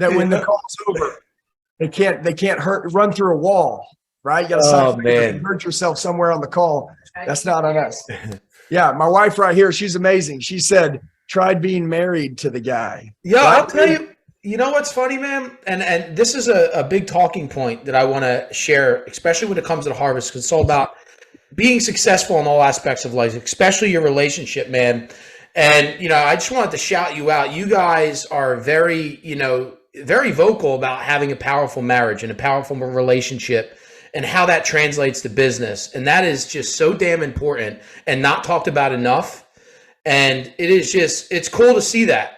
that when the call's over, they can't run through a wall, right? You got to sign you hurt yourself somewhere on the call. That's not on us. Yeah, my wife right here, she's amazing. She said, tried being married to the guy. Yeah, right? I'll tell you. You know what's funny, man? And this is a big talking point that I want to share, especially when it comes to the harvest, because it's all about being successful in all aspects of life, especially your relationship, man. And, I just wanted to shout you out. You guys are very, very vocal about having a powerful marriage and a powerful relationship and how that translates to business. And that is just so damn important and not talked about enough. And it's cool to see that.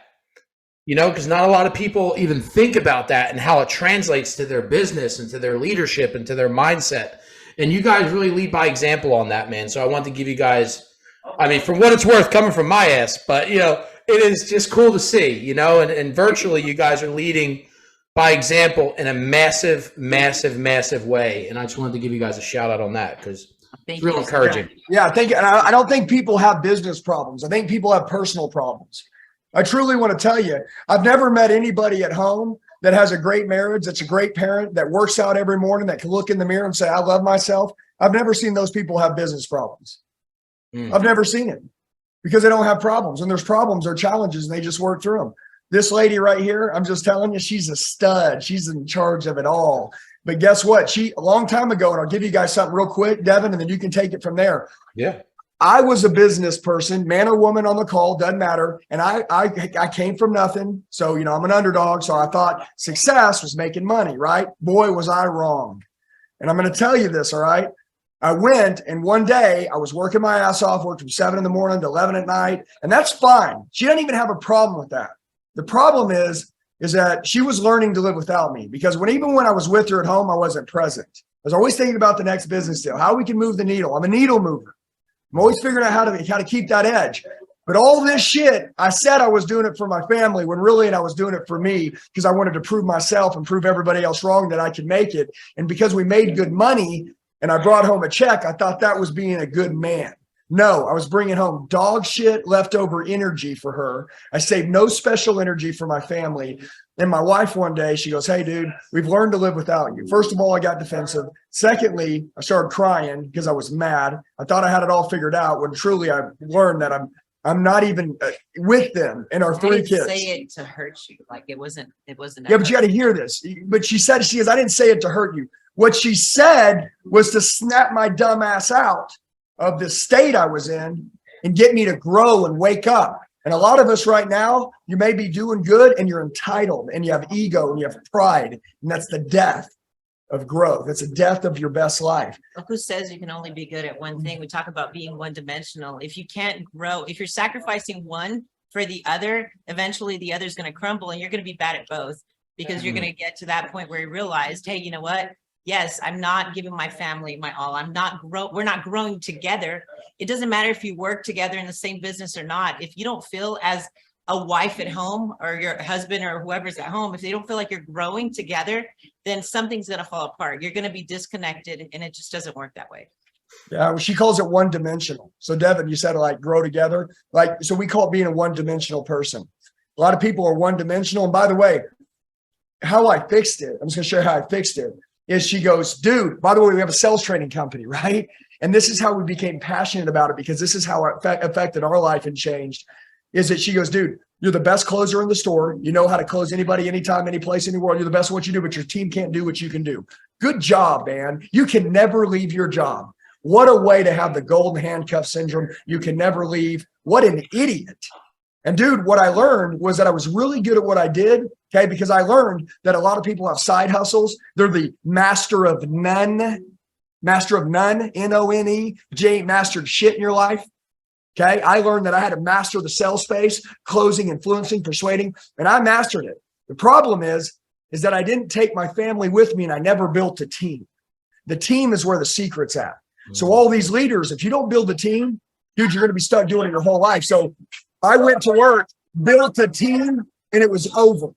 Because not a lot of people even think about that and how it translates to their business and to their leadership and to their mindset. And you guys really lead by example on that, man. So I want to give you guys, from what it's worth, coming from my ass, but, it is just cool to see, and virtually you guys are leading by example in a massive, massive, massive way. And I just wanted to give you guys a shout out on that because it's real encouraging. Yeah, I don't think people have business problems. I think people have personal problems. I truly want to tell you, I've never met anybody at home that has a great marriage, that's a great parent, that works out every morning, that can look in the mirror and say, I love myself. I've never seen those people have business problems. I've never seen it because they don't have problems. And there's problems or challenges and they just work through them. This lady right here, I'm just telling you, she's a stud. She's in charge of it all. But guess what? A long time ago, and I'll give you guys something real quick, Devin, and then you can take it from there. Yeah. I was a business person, man or woman on the call, doesn't matter. And I came from nothing. So, I'm an underdog. So I thought success was making money, right? Boy, was I wrong. And I'm going to tell you this, all right? I went and one day I was working my ass off, worked from 7 a.m. to 11 at night. And that's fine. She doesn't even have a problem with that. The problem is that she was learning to live without me because even when I was with her at home, I wasn't present. I was always thinking about the next business deal, how we can move the needle. I'm a needle mover. I'm always figuring out how to keep that edge. But all this shit, I said I was doing it for my family when really I was doing it for me because I wanted to prove myself and prove everybody else wrong that I could make it. And because we made good money and I brought home a check, I thought that was being a good man. No, I was bringing home dog shit, leftover energy for her. I saved no special energy for my family. And my wife one day, she goes, hey, dude, we've learned to live without you. First of all, I got defensive. Secondly, I started crying because I was mad. I thought I had it all figured out when truly I learned that I'm not even with them and our 3 kids. Say it to hurt you. Like it wasn't. Yeah, but you got to hear this. But she goes, I didn't say it to hurt you. What she said was to snap my dumb ass out of the state I was in and get me to grow and wake up. And a lot of us right now, you may be doing good and you're entitled and you have ego and you have pride. And that's the death of growth. That's the death of your best life. Well, who says you can only be good at one thing? We talk about being one-dimensional. If you can't grow, if you're sacrificing one for the other, eventually the other is going to crumble and you're going to be bad at both because you're going to get to that point where you realized, hey, you know what? Yes, I'm not giving my family my all. We're not growing together. It doesn't matter if you work together in the same business or not. If you don't feel as a wife at home or your husband or whoever's at home, if they don't feel like you're growing together, then something's going to fall apart. You're going to be disconnected and it just doesn't work that way. Yeah, she calls it one-dimensional. So Devin, you said like grow together. So we call it being a one-dimensional person. A lot of people are one-dimensional. And by the way, how I fixed it, I'm just going to share how I fixed it. Is she goes, dude, by the way, we have a sales training company, right? And this is how we became passionate about it because this is how it affected our life and changed, is that she goes, dude, you're the best closer in the store. You know how to close anybody, anytime, any place, anywhere. You're the best at what you do, but your team can't do what you can do. Good job, man. You can never leave your job. What a way to have the golden handcuff syndrome. You can never leave. What an idiot. And dude, what I learned was that I was really good at what I did, okay? Because I learned that a lot of people have side hustles. They're the master of none, N-O-N-E. You ain't mastered shit in your life, okay? I learned that I had to master the sales space, closing, influencing, persuading, and I mastered it. The problem is that I didn't take my family with me and I never built a team. The team is where the secret's at. So all these leaders, if you don't build a team, dude, you're going to be stuck doing it your whole life. So I went to work, built a team, and it was over.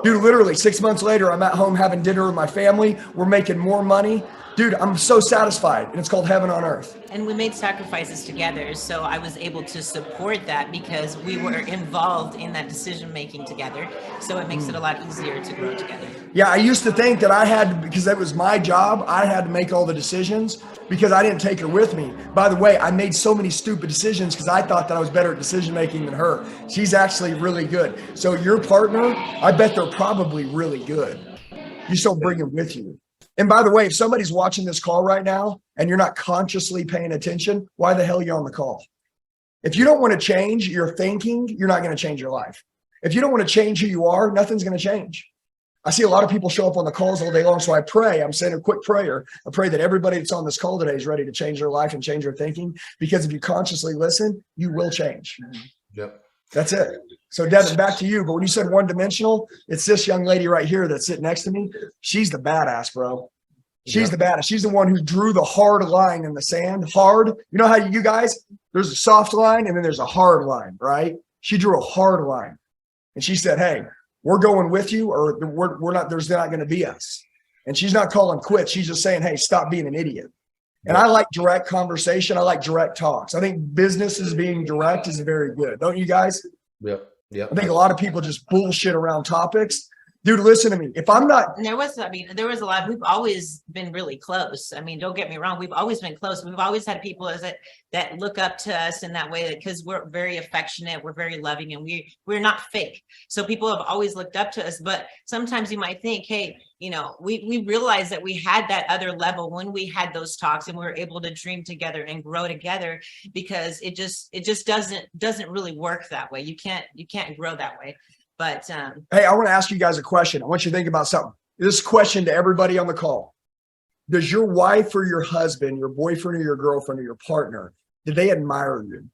Dude, literally 6 months later, I'm at home having dinner with my family. We're making more money. dude, I'm so satisfied. And it's called heaven on earth. And we made sacrifices together. So I was able to support that because we were involved in that decision making together. So it makes it a lot easier to grow together. Yeah, I used to think that I had to, because that was my job, I had to make all the decisions because I didn't take her with me. By the way, I made so many stupid decisions because I thought that I was better at decision making than her. She's actually really good. So your partner, I bet they're probably really good. You still bring them with you. And by the way, if somebody's watching this call right now and you're not consciously paying attention, why the hell are you on the call? If you don't want to change your thinking, you're not going to change your life. If you don't want to change who you are, nothing's going to change. I see a lot of people show up on the calls all day long. So I pray, I'm saying a quick prayer. I pray that everybody that's on this call today is ready to change their life and change their thinking, because if you consciously listen, you will change. Yep. That's it. So Devin, back to you. But when you said one dimensional, it's this young lady right here that's sitting next to me. She's the badass, bro. She's the badass. She's the one who drew the hard line in the sand. Hard. You know how you guys, there's a soft line and then there's a hard line, right? She drew a hard line and she said, hey, we're going with you, or we're not, there's not going to be us. And she's not calling quits. She's just saying, hey, stop being an idiot. And I like direct conversation. I like direct talks. I think businesses being direct is very good. Don't you guys? Yep. Yep. I think a lot of people just bullshit around topics. Dude, listen to me. If I'm not, And there was a lot. We've always been really close. I mean, don't get me wrong. We've always been close. We've always had people that look up to us in that way, because we're very affectionate, we're very loving, and we're not fake. So people have always looked up to us. But sometimes you might think, hey, we realized that we had that other level when we had those talks and we were able to dream together and grow together, because it just doesn't really work that way. You can't grow that way. But hey, I want to ask you guys a question. I want you to think about something. This question to everybody on the call. Does your wife or your husband, your boyfriend or your girlfriend or your partner, do they admire you?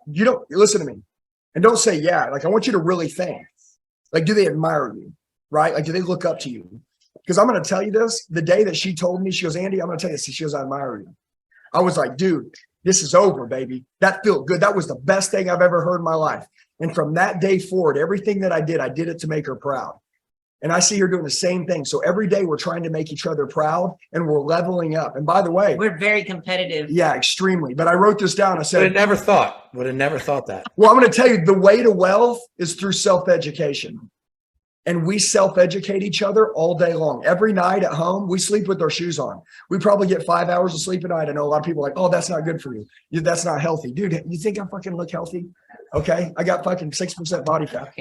You don't listen to me and don't say, yeah. Like, I want you to really think, like, do they admire you? Right? Like, do they look up to you? Because I'm going to tell you this, the day that she told me, she goes, Andy, I'm going to tell you this. She goes, I admire you. I was like, dude, this is over, baby. That felt good. That was the best thing I've ever heard in my life. And from that day forward, everything that I did it to make her proud. And I see her doing the same thing. So every day we're trying to make each other proud and we're leveling up. And by the way, we're very competitive. Yeah, extremely. But I wrote this down. I said, would have never thought that. Well, I'm going to tell you, the way to wealth is through self-education. And we self-educate each other all day long. Every night at home, we sleep with our shoes on. We probably get 5 hours of sleep a night. I know a lot of people are like, oh, that's not good for you. That's not healthy. Dude, you think I fucking look healthy? Okay. I got fucking 6% body fat.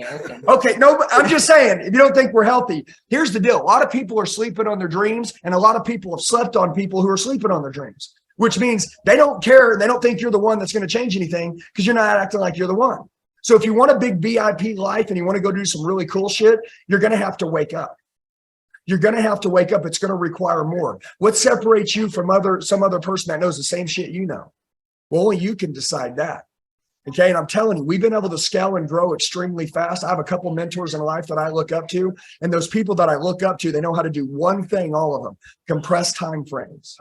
Okay. No, but I'm just saying, if you don't think we're healthy, here's the deal. A lot of people are sleeping on their dreams, and a lot of people have slept on people who are sleeping on their dreams, which means they don't care. They don't think you're the one that's going to change anything because you're not acting like you're the one. So if you want a big VIP life and you want to go do some really cool shit, you're going to have to wake up. You're going to have to wake up. It's going to require more. What separates you from some other person that knows the same shit you know? Well, only you can decide that. Okay. And I'm telling you, we've been able to scale and grow extremely fast. I have a couple mentors in life that I look up to, and those people that I look up to, they know how to do one thing, all of them: compress time frames.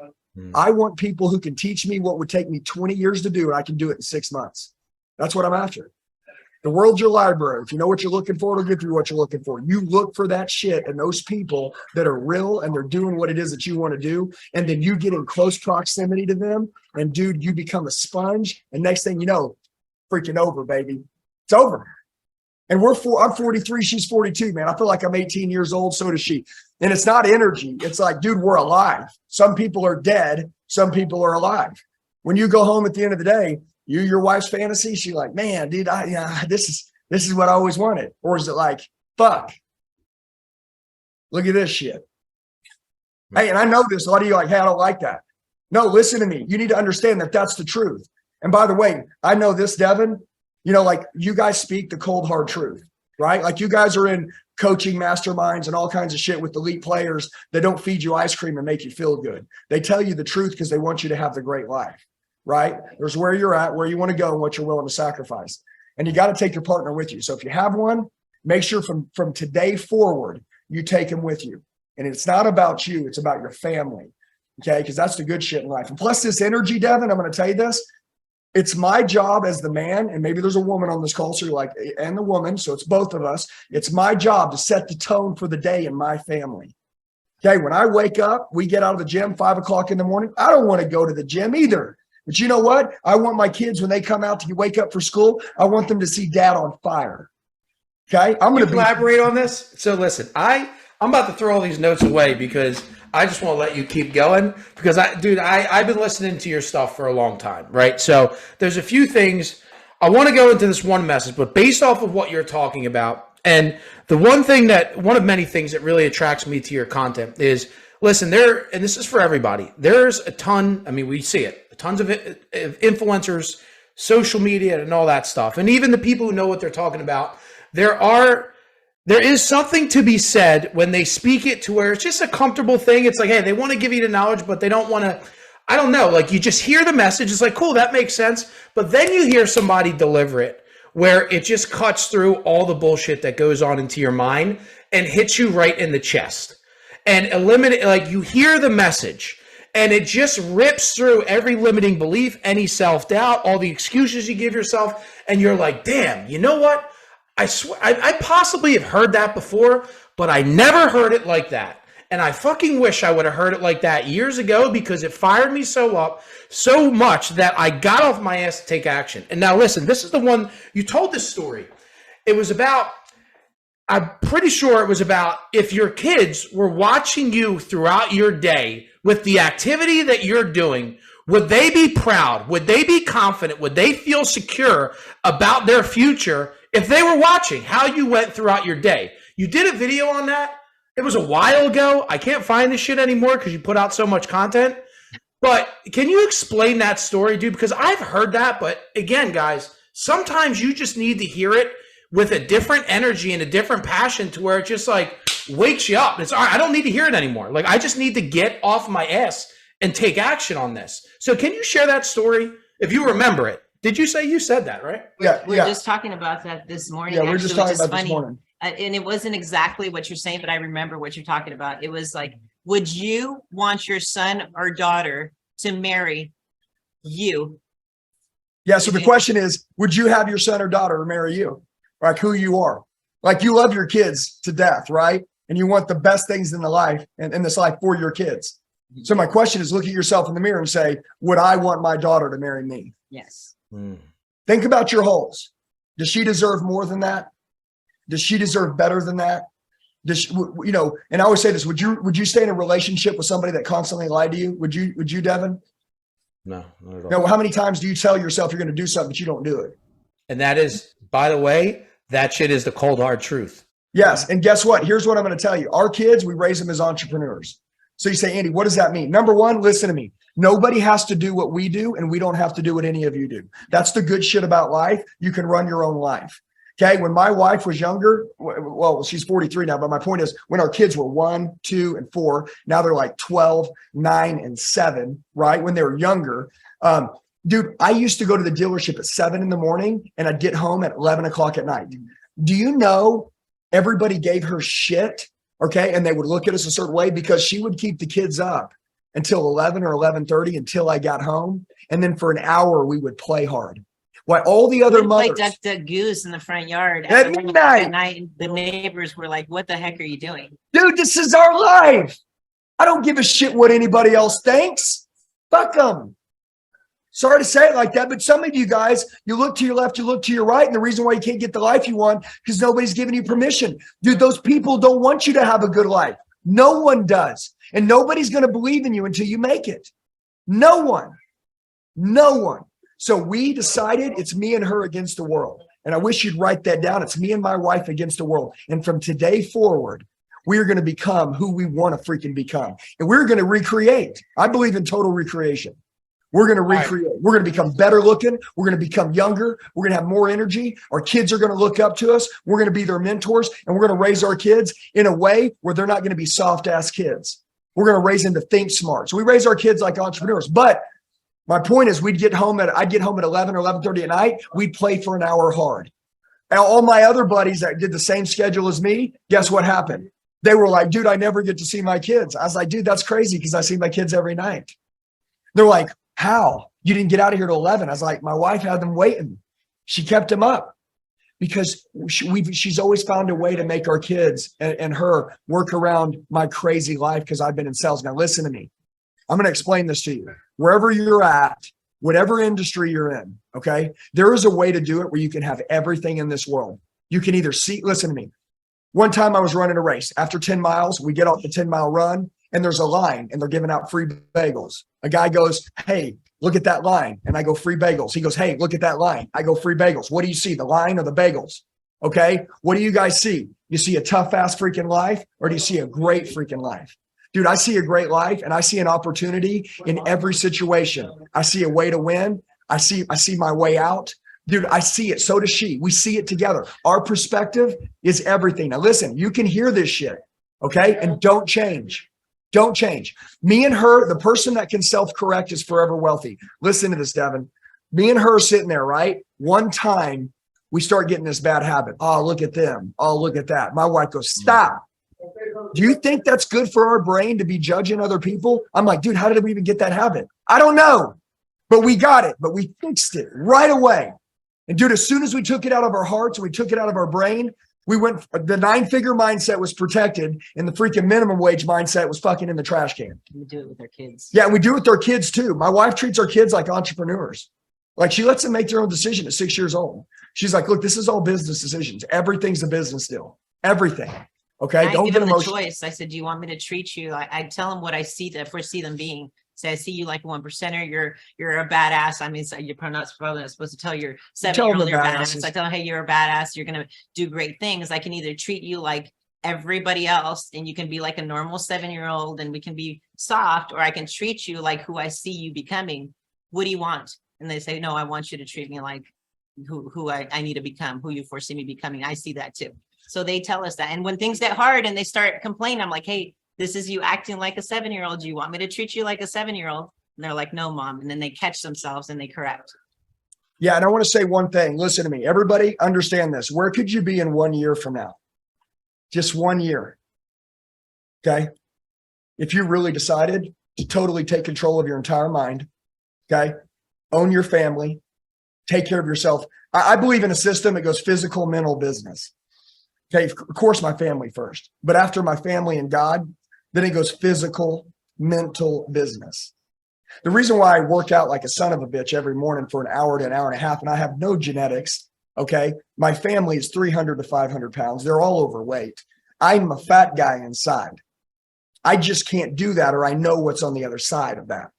I want people who can teach me what would take me 20 years to do, and I can do it in 6 months. That's what I'm after. The world's your library. If you know what you're looking for, it'll give you what you're looking for. You look for that shit and those people that are real and they're doing what it is that you want to do. And then you get in close proximity to them. And dude, you become a sponge. And next thing you know, freaking over, baby. It's over. And I'm 43. She's 42, man. I feel like I'm 18 years old. So does she. And it's not energy. It's like, dude, we're alive. Some people are dead. Some people are alive. When you go home at the end of the day, your wife's fantasy, she's like, man, dude, this is what I always wanted. Or is it like, fuck, look at this shit. Hey, and I know this, a lot of you are like, hey, I don't like that. No, listen to me. You need to understand that that's the truth. And by the way, I know this, Devin, like you guys speak the cold, hard truth, right? Like you guys are in coaching masterminds and all kinds of shit with elite players that don't feed you ice cream and make you feel good. They tell you the truth because they want you to have the great life. Right? There's where you're at, where you want to go, and what you're willing to sacrifice. And you got to take your partner with you. So if you have one, make sure from today forward, you take him with you. And it's not about you. It's about your family. Okay. Because that's the good shit in life. And plus this energy, Devin, I'm going to tell you this. It's my job as the man, and maybe there's a woman on this call, so you're like, and the woman. So it's both of us. It's my job to set the tone for the day in my family. Okay. When I wake up, we get out of the gym 5 o'clock in the morning. I don't want to go to the gym either. But you know what? I want my kids, when they come out to wake up for school, I want them to see dad on fire. Okay. I'm going to elaborate on this. So listen, I'm about to throw all these notes away because I just want to let you keep going because I've been listening to your stuff for a long time, right? So there's a few things I want to go into this one message, but based off of what you're talking about, and the one of many things that really attracts me to your content is, listen, and this is for everybody. There's a ton, I mean, we see it, tons of influencers, social media and all that stuff. And even the people who know what they're talking about, there is something to be said when they speak it to where it's just a comfortable thing. It's like, hey, they want to give you the knowledge, but they don't want to, I don't know, like you just hear the message. It's like, cool, that makes sense. But then you hear somebody deliver it where it just cuts through all the bullshit that goes on into your mind and hits you right in the chest and eliminate, like you hear the message and it just rips through every limiting belief, any self-doubt, all the excuses you give yourself. And you're like, damn, you know what? I swear, I possibly have heard that before, but I never heard it like that. And I fucking wish I would have heard it like that years ago because it fired me so much that I got off my ass to take action. And now listen, this is the one, you told this story. It was about, I'm pretty sure it was about if your kids were watching you throughout your day with the activity that you're doing, would they be proud? Would they be confident? Would they feel secure about their future if they were watching how you went throughout your day? You did a video on that. It was a while ago. I can't find this shit anymore because you put out so much content. But can you explain that story, dude? Because I've heard that. But again, guys, sometimes you just need to hear it with a different energy and a different passion to where it just like wakes you up. It's all right. I don't need to hear it anymore. Like I just need to get off my ass and take action on this. So can you share that story if you remember it? Did you say you said that, right? Yeah. We're just talking about that this morning. Yeah, we're just talking about funny. this morning. And it wasn't exactly what you're saying, but I remember what you're talking about. It was like, would you want your son or daughter to marry you? Yeah. So the question is, would you have your son or daughter marry you? Like who you are? Like you love your kids to death, right? And you want the best things in the life and in this life for your kids. So my question is, look at yourself in the mirror and say, would I want my daughter to marry me? Yes. Think about your holes. Does she deserve more than that? Does she deserve better than that? Does she, you know, and I always say this, would you stay in a relationship with somebody that constantly lied to you? Would you, Devin? No, not at all. No. How many times do you tell yourself you're going to do something, but you don't do it? And that is, by the way, that shit is the cold, hard truth. Yes. And guess what? Here's what I'm going to tell you. Our kids, we raise them as entrepreneurs. So you say, Andy, what does that mean? Number one, listen to me. Nobody has to do what we do, and we don't have to do what any of you do. That's the good shit about life. You can run your own life. Okay. When my wife was younger, well, she's 43 now, but my point is when our kids were 1, 2, and 4, now they're like 12, 9, and 7, right? When they were younger. Dude, I used to go to the dealership at 7 in the morning and I'd get home at 11 o'clock at night. Do you know everybody gave her shit? Okay. And they would look at us a certain way because she would keep the kids up until 11 or 11:30 until I got home. And then for an hour, we would play hard. While all the other mothers. Play duck goose in the front yard at midnight. At night. The neighbors were like, what the heck are you doing? Dude, this is our life. I don't give a shit what anybody else thinks. Fuck them. Sorry to say it like that, but some of you guys, you look to your left, you look to your right, and the reason why you can't get the life you want because nobody's giving you permission. Dude, those people don't want you to have a good life. No one does. And nobody's going to believe in you until you make it. No one. No one. So we decided it's me and her against the world. And I wish you'd write that down. It's me and my wife against the world. And from today forward, we're going to become who we want to freaking become. And we're going to recreate. I believe in total recreation. We're going to recreate. We're going to become better looking. We're going to become younger. We're going to have more energy. Our kids are going to look up to us. We're going to be their mentors. And we're going to raise our kids in a way where they're not going to be soft ass kids. We're going to raise them to think smart. So we raise our kids like entrepreneurs. But my point is I'd get home at 11 or 11:30 at night. We'd play for an hour hard. And all my other buddies that did the same schedule as me, guess what happened? They were like, dude, I never get to see my kids. I was like, dude, that's crazy because I see my kids every night. They're like, how? You didn't get out of here till 11. I was like, my wife had them waiting. She kept them up Because she's always found a way to make our kids and her work around my crazy life because I've been in sales. Now, listen to me. I'm going to explain this to you. Wherever you're at, whatever industry you're in, okay, there is a way to do it where you can have everything in this world. You can either listen to me. One time I was running a race. After 10 miles, we get off the 10-mile run and there's a line and they're giving out free bagels. A guy goes, hey, look at that line. And I go, free bagels. He goes, hey, look at that line. I go, free bagels. What do you see? The line or the bagels? Okay. What do you guys see? You see a tough ass freaking life, or do you see a great freaking life? Dude, I see a great life and I see an opportunity in every situation. I see a way to win. I see my way out. Dude, I see it. So does she. We see it together. Our perspective is everything. Now listen, you can hear this shit. Okay. And don't change. Don't change. Me and her, the person that can self-correct is forever wealthy. Listen to this, Devin. Me and her sitting there, right? One time we start getting this bad habit. Oh, look at them. Oh, look at that. My wife goes, stop. Do you think that's good for our brain to be judging other people? I'm like, dude, how did we even get that habit? I don't know, but we got it, but we fixed it right away. And dude, as soon as we took it out of our hearts, we took it out of our brain, we went, the 9-figure mindset was protected and the freaking minimum wage mindset was fucking in the trash can. We do it with our kids. Yeah, we do it with our kids too. My wife treats our kids like entrepreneurs. Like she lets them make their own decision at 6 years old. She's like, look, this is all business decisions. Everything's a business deal. Everything. Okay. I Don't give get them the emotional. choice. I said, do you want me to treat you? I tell them what I see, that foresee them being. Say, I see you like a 1%er. You're a badass. I mean, so you're probably not supposed to tell your 7-year-old you're a badass. I tell them, hey, you're a badass. You're going to do great things. I can either treat you like everybody else and you can be like a normal 7-year-old and we can be soft, or I can treat you like who I see you becoming. What do you want? And they say, no, I want you to treat me like who I need to become, who you foresee me becoming. I see that too. So they tell us that. And when things get hard and they start complaining, I'm like, hey, this is you acting like a 7-year-old. Do you want me to treat you like a 7-year-old? And they're like, no, mom. And then they catch themselves and they correct. Yeah. And I want to say one thing. Listen to me. Everybody understand this. Where could you be in 1 year from now? Just 1 year. Okay. If you really decided to totally take control of your entire mind, okay, own your family, take care of yourself. I believe in a system that goes physical, mental, business. Okay. Of course, my family first, but after my family and God, then it goes physical, mental, business. The reason why I work out like a son of a bitch every morning for an hour to an hour and a half, and I have no genetics. Okay. My family is 300 to 500 pounds. They're all overweight. I'm a fat guy inside. I just can't do that, or I know what's on the other side of that.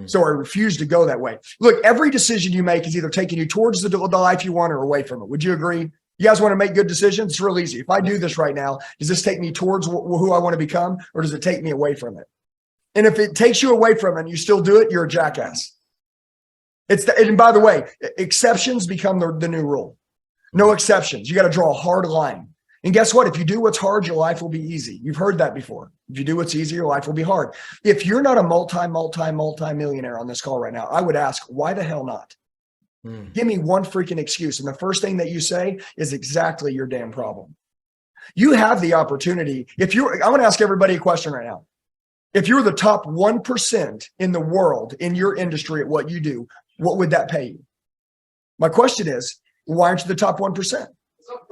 So I refuse to go that way. Look, every decision you make is either taking you towards the life you want or away from it. Would you agree? You guys want to make good decisions? It's real easy. If I do this right now, does this take me towards who I want to become, or does it take me away from it? And if it takes you away from it and you still do it, you're a jackass. And by the way, exceptions become the new rule. No exceptions. You got to draw a hard line. And guess what? If you do what's hard, your life will be easy. You've heard that before. If you do what's easy, your life will be hard. If you're not a multi-millionaire on this call right now, I would ask, why the hell not? Give me one freaking excuse. And the first thing that you say is exactly your damn problem. You have the opportunity. I'm going to ask everybody a question right now. If you're the top 1% in the world in your industry at what you do, what would that pay you? My question is, why aren't you the top 1%?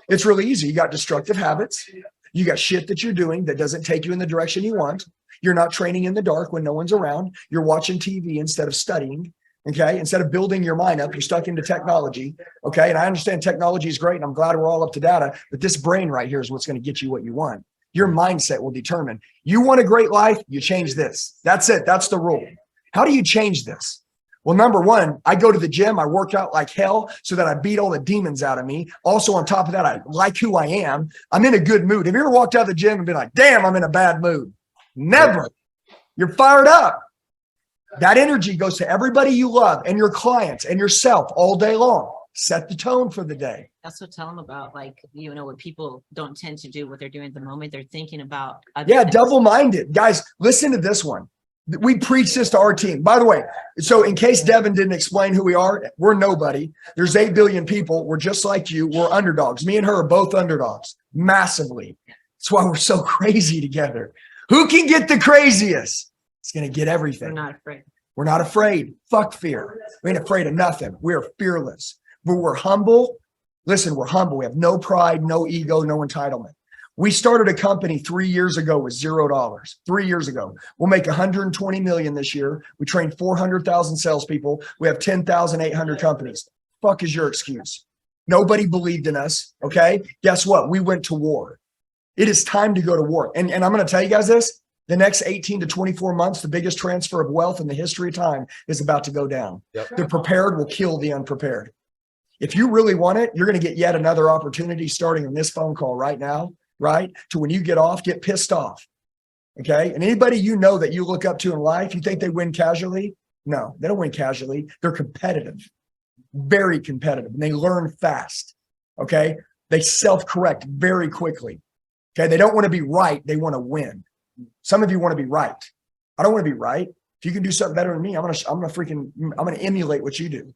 It's really easy. You got destructive habits. You got shit that you're doing that doesn't take you in the direction you want. You're not training in the dark when no one's around. You're watching TV instead of studying. Okay. Instead of building your mind up, you're stuck into technology. Okay. And I understand technology is great and I'm glad we're all up to data, but this brain right here is what's going to get you what you want. Your mindset will determine. You want a great life, you change this. That's it. That's the rule. How do you change this? Well, number one, I go to the gym. I work out like hell so that I beat all the demons out of me. Also, on top of that, I like who I am. I'm in a good mood. Have you ever walked out of the gym and been like, damn, I'm in a bad mood? Never. You're fired up. That energy goes to everybody you love and your clients and yourself all day long. Set the tone for the day. Also tell them about, like, you know, what people don't tend to do, what they're doing at the moment. They're thinking about. Yeah, double-minded. Guys, listen to this one. We preach this to our team. By the way, so in case Devin didn't explain who we are, we're nobody. There's 8 billion people. We're just like you. We're underdogs. Me and her are both underdogs, massively. That's why we're so crazy together. Who can get the craziest? It's going to get everything. We're not afraid. We're not afraid. Fuck fear. We ain't afraid of nothing. We're fearless. But we're humble. Listen, we're humble. We have no pride, no ego, no entitlement. We started a company 3 years ago with $0. 3 years ago. We'll make 120 million this year. We trained 400,000 salespeople. We have 10,800 companies. Fuck is your excuse? Nobody believed in us. Okay. Guess what? We went to war. It is time to go to war. And I'm going to tell you guys this, the next 18 to 24 months, the biggest transfer of wealth in the history of time is about to go down. Yep. The prepared will kill the unprepared. If you really want it, you're going to get yet another opportunity starting in this phone call right now, right? To when you get off, get pissed off. Okay. And anybody you know that you look up to in life, you think they win casually? No, they don't win casually. They're competitive, very competitive, and they learn fast. Okay. They self-correct very quickly. Okay. They don't want to be right. They want to win. Some of you want to be right. I don't want to be right. If you can do something better than me, I'm going to emulate what you do.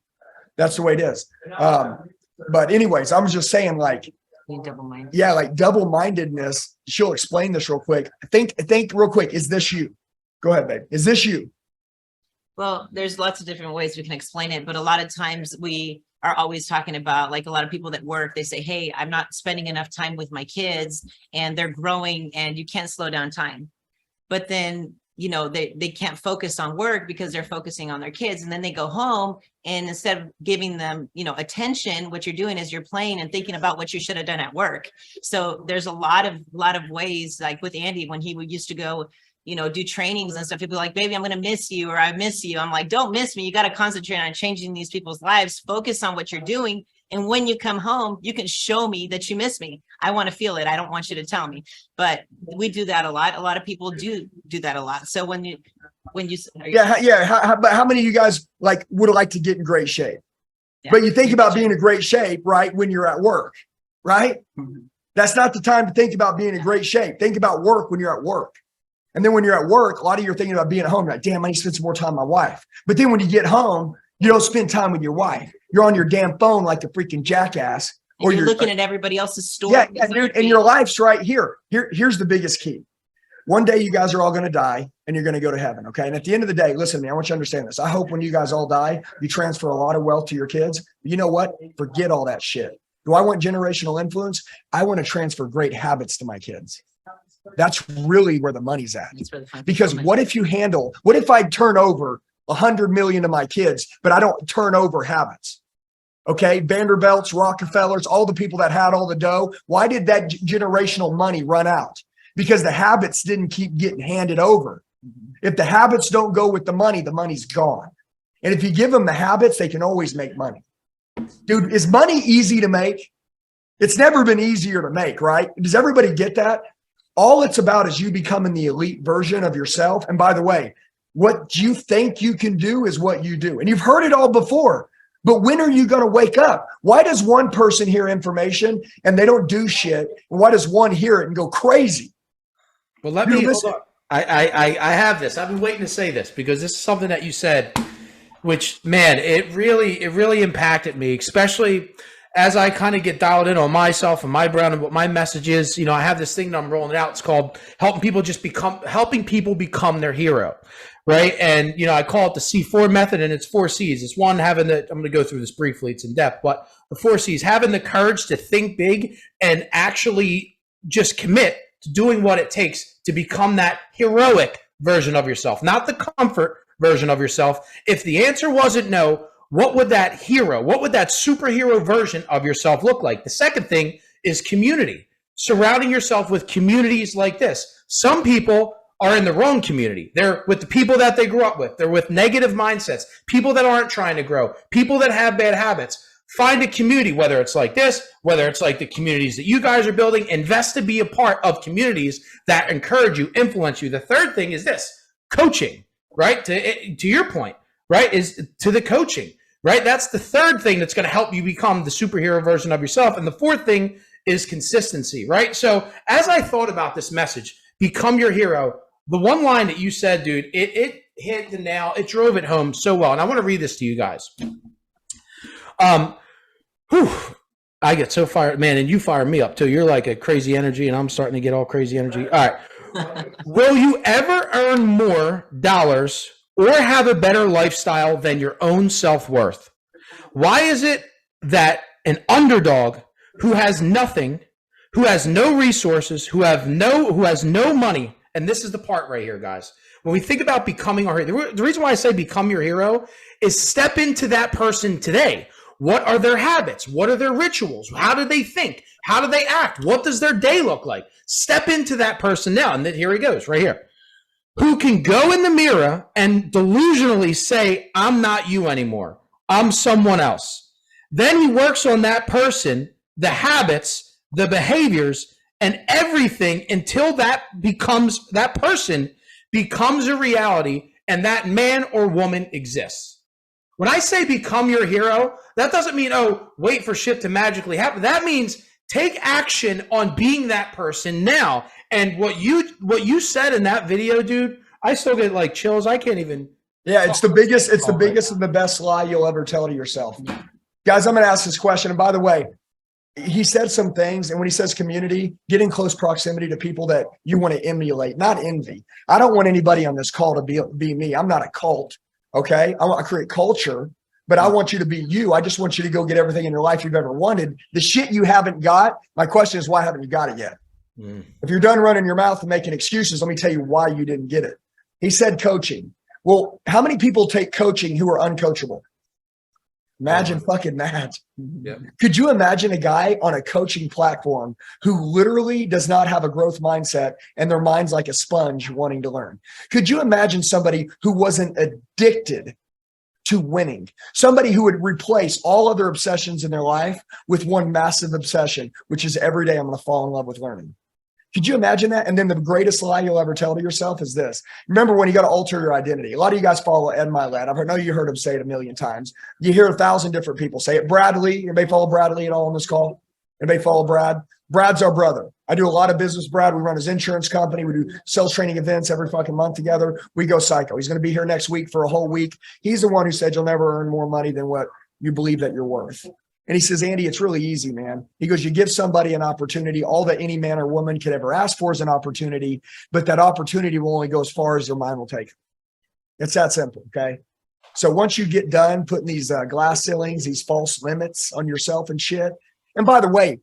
That's the way it is. But anyways, I was just saying, like, double-minded. Yeah, like double-mindedness. She'll explain this real quick. Think real quick. Is this you? Go ahead, babe. Is this you? Well, there's lots of different ways we can explain it, but a lot of times we are always talking about, like, a lot of people that work, they say, hey, I'm not spending enough time with my kids and they're growing and you can't slow down time. But then, you know, they can't focus on work because they're focusing on their kids. And then they go home and instead of giving them, you know, attention, what you're doing is you're playing and thinking about what you should have done at work. So there's a lot of ways, like with Andy, when he used to go, you know, do trainings and stuff, people like, baby, I'm going to miss you, or I miss you. I'm like, don't miss me. You got to concentrate on changing these people's lives, focus on what you're doing. And when you come home, you can show me that you miss me. I want to feel it. I don't want you to tell me, but we do that a lot. A lot of people do that a lot. So when you, but how many of you guys like would like to get in great shape? Yeah. But you think about being in great shape, right? When you're at work, right? Mm-hmm. That's not the time to think about being in great shape. Think about work when you're at work. And then when you're at work, a lot of you are thinking about being at home. You're like, damn, I need to spend some more time with my wife. But then when you get home, you don't spend time with your wife. You're on your damn phone like the freaking jackass. Or you're looking at everybody else's story. Yeah, dude, and your life's right here. Here's the biggest key. One day you guys are all going to die and you're going to go to heaven. Okay. And at the end of the day, listen to me, I want you to understand this. I hope when you guys all die, you transfer a lot of wealth to your kids. But you know what? Forget all that shit. Do I want generational influence? I want to transfer great habits to my kids. That's really where the money's at. Because what if I turn over 100 million to my kids, but I don't turn over habits? Okay. Vanderbilts, Rockefellers, all the people that had all the dough. Why did that generational money run out? Because the habits didn't keep getting handed over. If the habits don't go with the money's gone. And if you give them the habits, they can always make money. Dude, is money easy to make? It's never been easier to make, right? Does everybody get that? All it's about is you becoming the elite version of yourself. And by the way, what you think you can do is what you do. And you've heard it all before. But when are you going to wake up? Why does one person hear information and they don't do shit? And why does one hear it and go crazy? Well, let me hold on. I have this. I've been waiting to say this because this is something that you said, which, man, it really impacted me, especially as I kind of get dialed in on myself and my brand and what my message is. You know, I have this thing that I'm rolling out. It's called helping people become their hero. Right. And, you know, I call it the C4 method, and it's 4 C's. It's one, I'm going to go through this briefly. It's in depth, but the 4 C's, having the courage to think big and actually just commit to doing what it takes to become that heroic version of yourself, not the comfort version of yourself. If the answer wasn't no, what would that superhero version of yourself look like? The second thing is community, surrounding yourself with communities like this. Some people are in the wrong community. They're with the people that they grew up with. They're with negative mindsets, people that aren't trying to grow, people that have bad habits. Find a community, whether it's like this, whether it's like the communities that you guys are building. Invest to be a part of communities that encourage you, influence you. The third thing is this, coaching, right? To your point, right, is to the coaching, right? That's the third thing that's going to help you become the superhero version of yourself. And the fourth thing is consistency, right? So as I thought about this message, become your hero, the one line that you said, dude, it hit the nail. It drove it home so well. And I want to read this to you guys. I get so fired, man, and you fire me up too. You're like a crazy energy, and I'm starting to get all crazy energy. All right. Will you ever earn more dollars or have a better lifestyle than your own self-worth? Why is it that an underdog who has nothing, who has no resources, who has no money. And this is the part right here, guys. When we think about becoming our hero, the reason why I say become your hero is step into that person today. What are their habits? What are their rituals? How do they think? How do they act? What does their day look like? Step into that person now. And then here he goes, right here. Who can go in the mirror and delusionally say, I'm not you anymore. I'm someone else. Then he works on that person, the habits, the behaviors, and everything until that person becomes a reality and that man or woman exists. When I say become your hero, that doesn't mean, oh, wait for shit to magically happen. That means take action on being that person now. And what you said in that video, dude, I still get like chills. I can't even. Yeah, it's the biggest and the best lie you'll ever tell to yourself. Guys, I'm going to ask this question. And by the way, he said some things, and when he says community, get in close proximity to people that you want to emulate, not envy. I don't want anybody on this call to be me. I'm not a cult, okay? I want to create culture, but I want you to be you. I just want you to go get everything in your life you've ever wanted. The shit you haven't got, my question is, why haven't you got it yet? If you're done running your mouth and making excuses, let me tell you why you didn't get it. He said coaching. Well, how many people take coaching who are uncoachable? Imagine fucking that. Yep. Could you imagine a guy on a coaching platform who literally does not have a growth mindset and their mind's like a sponge wanting to learn? Could you imagine somebody who wasn't addicted to winning? Somebody who would replace all other obsessions in their life with one massive obsession, which is every day I'm going to fall in love with learning. Could you imagine that? And then the greatest lie you'll ever tell to yourself is this. Remember when you got to alter your identity. A lot of you guys follow Ed Milet. I know you heard him say it a million times. You hear 1,000 different people say it. Bradley, anybody follow Bradley at all on this call? Anybody follow Brad? Brad's our brother. I do a lot of business, Brad. We run his insurance company. We do sales training events every fucking month together. We go psycho. He's going to be here next week for a whole week. He's the one who said you'll never earn more money than what you believe that you're worth. And he says, Andy, it's really easy, man. He goes, you give somebody an opportunity. All that any man or woman could ever ask for is an opportunity, but that opportunity will only go as far as their mind will take. It's that simple, okay? So once you get done putting these glass ceilings, these false limits on yourself and shit. And by the way,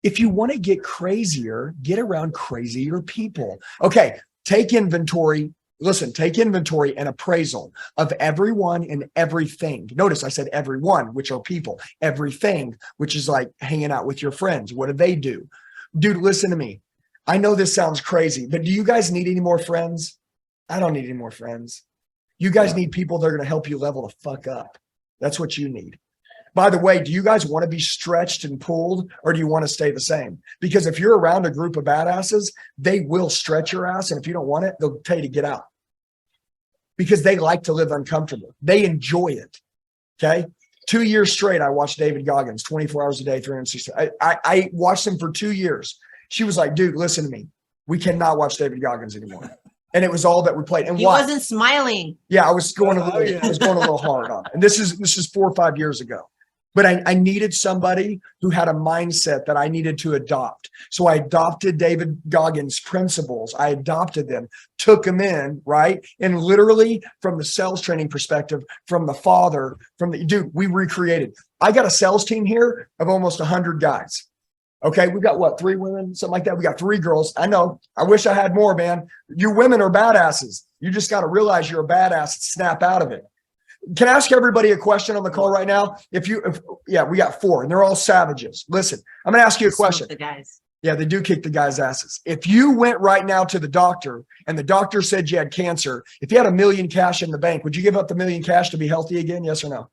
if you want to get crazier, get around crazier people. Okay, take inventory. Listen, take inventory and appraisal of everyone and everything. Notice I said everyone, which are people, everything, which is like hanging out with your friends. What do they do? Dude, listen to me. I know this sounds crazy, but do you guys need any more friends? I don't need any more friends. You guys need people that are going to help you level the fuck up. That's what you need. By the way, do you guys want to be stretched and pulled, or do you want to stay the same? Because if you're around a group of badasses, they will stretch your ass. And if you don't want it, they'll tell you to get out. Because they like to live uncomfortable. They enjoy it. Okay. 2 years straight, I watched David Goggins 24 hours a day, 360. I watched him for 2 years. She was like, dude, listen to me. We cannot watch David Goggins anymore. And it was all that we played. And he wasn't smiling. Yeah, I was going a little hard on it. And this is 4 or 5 years ago. But I needed somebody who had a mindset that I needed to adopt. So I adopted David Goggins' principles. I adopted them, took them in, right? And literally from the sales training perspective, from the father, dude, we recreated. I got a sales team here of almost 100 guys. Okay, we got what, 3 women, something like that. We got 3 girls. I know. I wish I had more, man. You women are badasses. You just got to realize you're a badass and snap out of it. Can I ask everybody a question on the call right now? Yeah, we got 4 and they're all savages. Listen, I'm going to ask you a question. The guys. Yeah, they do kick the guys' asses. If you went right now to the doctor and the doctor said you had cancer, if you had $1 million cash in the bank, would you give up the $1 million cash to be healthy again? Yes or no?